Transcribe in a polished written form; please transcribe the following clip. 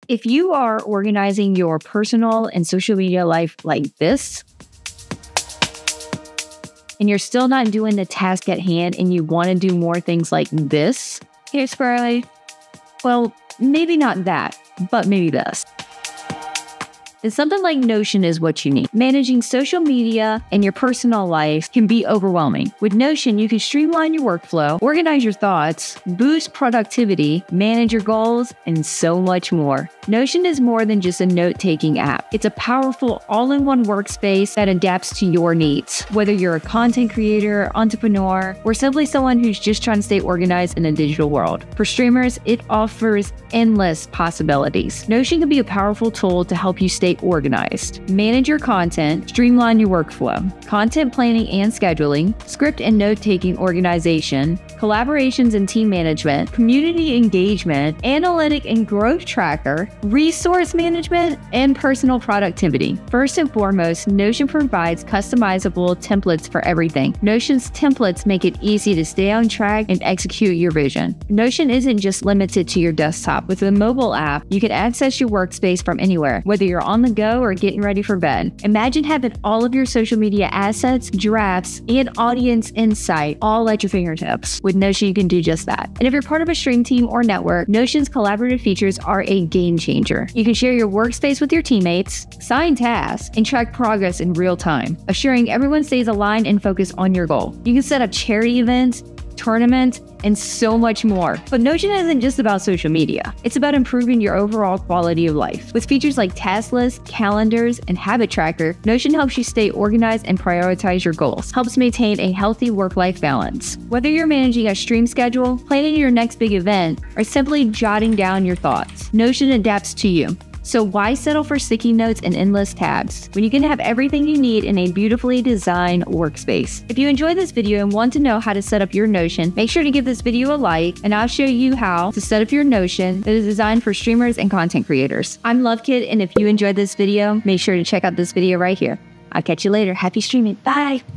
If you are organizing your personal and social media life like this, and you're still not doing the task at hand and you want to do more things like this, here's Squirrely. Well, maybe not that, but maybe this. And something like Notion is what you need. Managing social media and your personal life can be overwhelming. With Notion, you can streamline your workflow, organize your thoughts, boost productivity, manage your goals, and so much more. Notion is more than just a note-taking app. It's a powerful all-in-one workspace that adapts to your needs. Whether you're a content creator, entrepreneur, or simply someone who's just trying to stay organized in a digital world. For streamers, it offers endless possibilities. Notion can be a powerful tool to help you stay organized. Manage your content, streamline your workflow, content planning and scheduling, script and note-taking organization, collaborations and team management, community engagement, analytic and growth tracker, resource management, and personal productivity. First and foremost, Notion provides customizable templates for everything. Notion's templates make it easy to stay on track and execute your vision. Notion isn't just limited to your desktop. With a mobile app, you can access your workspace from anywhere, whether you're on the go or getting ready for bed. Imagine having all of your social media assets, drafts, and audience insight all at your fingertips. With Notion, you can do just that. And if you're part of a stream team or network, Notion's collaborative features are a game changer. You can share your workspace with your teammates, assign tasks, and track progress in real time, assuring everyone stays aligned and focused on your goal. You can set up charity events, tournaments, and so much more. But Notion isn't just about social media. It's about improving your overall quality of life. With features like task lists, calendars, and habit tracker, Notion helps you stay organized and prioritize your goals, helps maintain a healthy work-life balance. Whether you're managing a stream schedule, planning your next big event, or simply jotting down your thoughts, Notion adapts to you. So why settle for sticky notes and endless tabs when you can have everything you need in a beautifully designed workspace? If you enjoyed this video and want to know how to set up your Notion, make sure to give this video a like, and I'll show you how to set up your Notion that is designed for streamers and content creators. I'm Luvkit, and if you enjoyed this video, make sure to check out this video right here. I'll catch you later. Happy streaming. Bye.